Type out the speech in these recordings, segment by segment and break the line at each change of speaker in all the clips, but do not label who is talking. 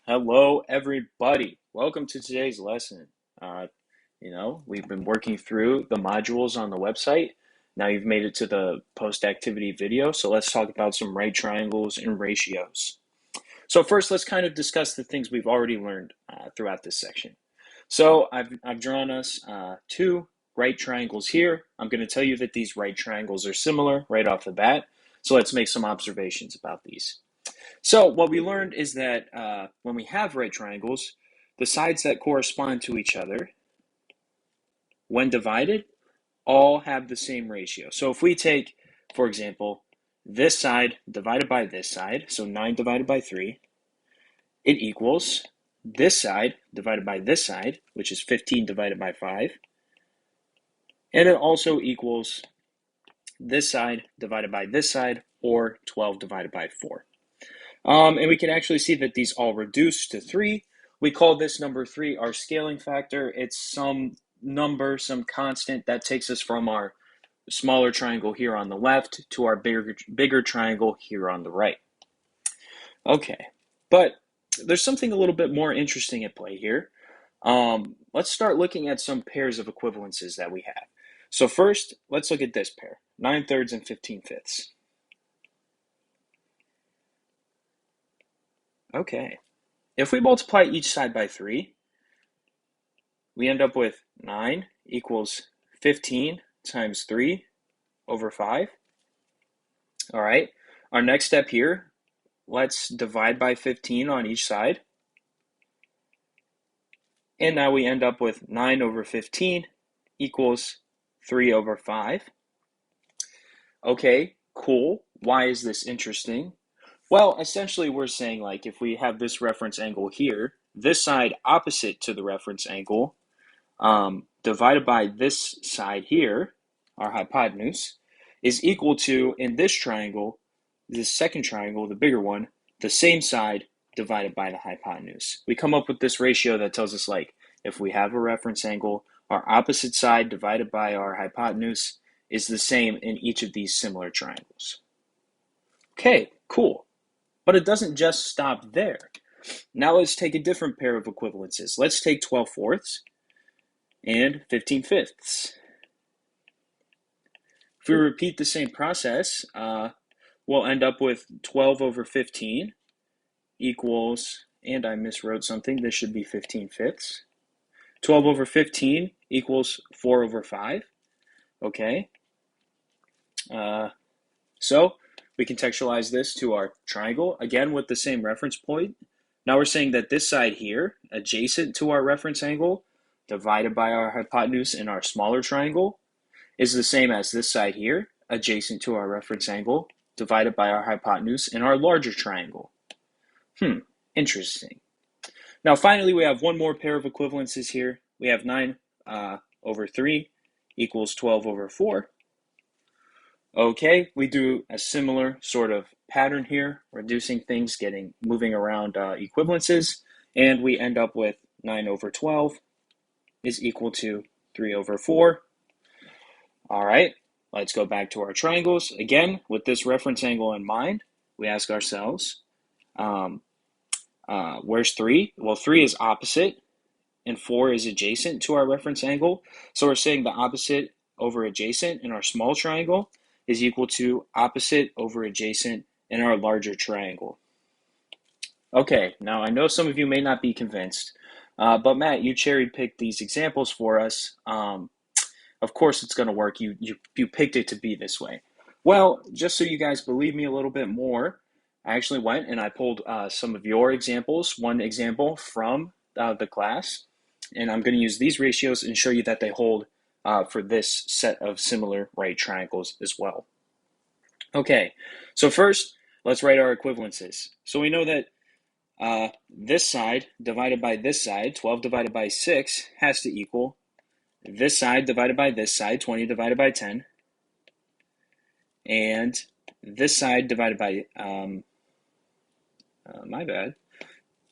Hello, everybody. Welcome to today's lesson. Uh, we've been working through the modules on the website. Now you've made it to the post-activity video, so let's talk about some right triangles and ratios. So first, let's kind of discuss the things we've already learned throughout this section. So I've drawn us two right triangles here. I'm going to tell you that these right triangles are similar right off the bat. So let's make some observations about these. So what we learned is that when we have right triangles, the sides that correspond to each other, when divided, all have the same ratio. So if we take, for example, this side divided by this side, so 9 divided by 3, it equals this side divided by this side, which is 15 divided by 5, and it also equals this side divided by this side, or 12 divided by 4. And we can actually see that these all reduce to 3. We call this number 3 our scaling factor. It's some number, some constant that takes us from our smaller triangle here on the left to our bigger triangle here on the right. Okay, but there's something a little bit more interesting at play here. Let's start looking at some pairs of equivalences that we have. So first, let's look at this pair, 9/3 and 15/5. Okay, if we multiply each side by 3, we end up with 9 equals 15 times 3 over 5. All right, our next step here, let's divide by 15 on each side. And now we end up with 9 over 15 equals 3 over 5. Okay, cool. Why is this interesting? Well, essentially we're saying, like, if we have this reference angle here, this side opposite to the reference angle, divided by this side here, our hypotenuse, is equal to, in this triangle, this second triangle, the bigger one, the same side divided by the hypotenuse. We come up with this ratio that tells us, like, if we have a reference angle, our opposite side divided by our hypotenuse is the same in each of these similar triangles. Okay, cool. But it doesn't just stop there. Now let's take a different pair of equivalences. Let's take 12/4 and 15/5. If we repeat the same process, we'll end up with 12 over 15 equals, and I miswrote something, this should be 15/5. 12 over 15 equals 4 over 5. Okay. So we contextualize this to our triangle, again with the same reference point. Now we're saying that this side here, adjacent to our reference angle, divided by our hypotenuse in our smaller triangle, is the same as this side here, adjacent to our reference angle, divided by our hypotenuse in our larger triangle. Interesting. Now finally, we have one more pair of equivalences here. We have 9 over 3 equals 12 over 4. Okay, we do a similar sort of pattern here, reducing things, moving around equivalences, and we end up with 9 over 12 is equal to 3 over 4. All right, let's go back to our triangles. Again, with this reference angle in mind, we ask ourselves, where's 3? Well, 3 is opposite, and 4 is adjacent to our reference angle. So we're saying the opposite over adjacent in our small triangle is equal to opposite over adjacent in our larger triangle. Okay, now I know some of you may not be convinced, but Matt, you cherry-picked these examples for us. Of course it's going to work. You picked it to be this way. Well, just so you guys believe me a little bit more, I actually went and I pulled some of your examples, one example from the class, and I'm going to use these ratios and show you that they hold for this set of similar right triangles as well. Okay, so first, let's write our equivalences. So we know that this side divided by this side, 12 divided by 6, has to equal this side divided by this side, 20 divided by 10, and this side divided by,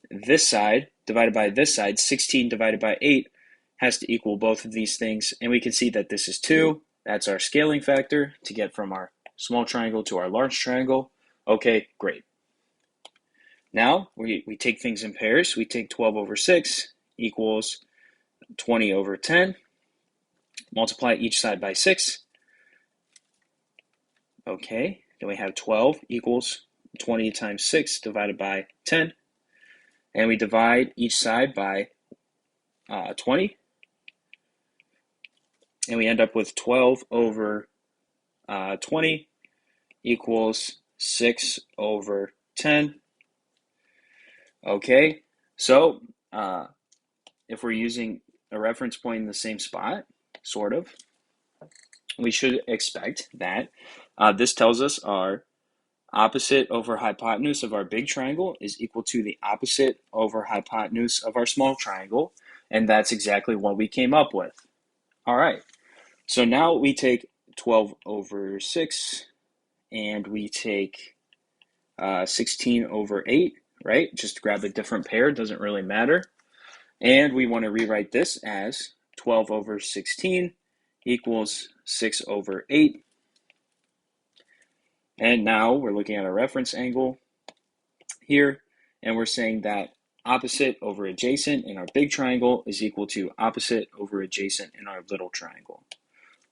this side divided by this side, 16 divided by 8, has to equal both of these things, and we can see that this is 2. That's our scaling factor to get from our small triangle to our large triangle. Okay, great. Now we take things in pairs. We take 12 over 6 equals 20 over 10. Multiply each side by 6. Okay, then we have 12 equals 20 times 6 divided by 10. And we divide each side by 20. And we end up with 12 over 20 equals 6 over 10. Okay, so if we're using a reference point in the same spot, sort of, we should expect that this tells us our opposite over hypotenuse of our big triangle is equal to the opposite over hypotenuse of our small triangle, and that's exactly what we came up with. All right, so now we take 12 over 6, and we take 16 over 8, right? Just grab a different pair, doesn't really matter. And we want to rewrite this as 12 over 16 equals 6 over 8. And now we're looking at a reference angle here, and we're saying that opposite over adjacent in our big triangle is equal to opposite over adjacent in our little triangle.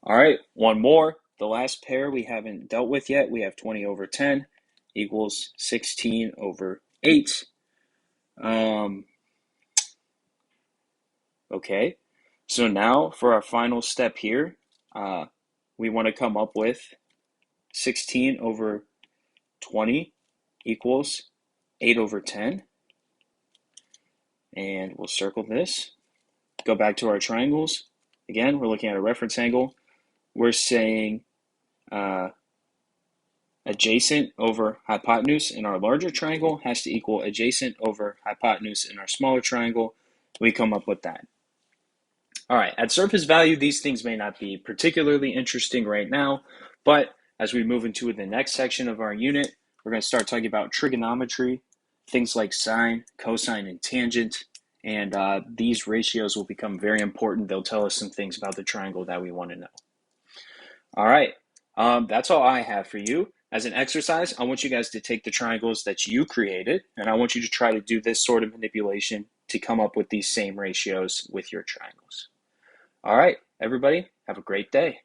All right, one more. The last pair we haven't dealt with yet. We have 20 over 10 equals 16 over 8. Okay, so now for our final step here, we want to come up with 16 over 20 equals 8 over 10. And we'll circle this. Go back to our triangles. Again, we're looking at a reference angle. We're saying adjacent over hypotenuse in our larger triangle has to equal adjacent over hypotenuse in our smaller triangle. We come up with that. All right, at surface value, these things may not be particularly interesting right now, but as we move into the next section of our unit, we're going to start talking about trigonometry, things like sine, cosine, and tangent, and these ratios will become very important. They'll tell us some things about the triangle that we want to know. All right, that's all I have for you. As an exercise, I want you guys to take the triangles that you created, and I want you to try to do this sort of manipulation to come up with these same ratios with your triangles. All right, everybody, have a great day.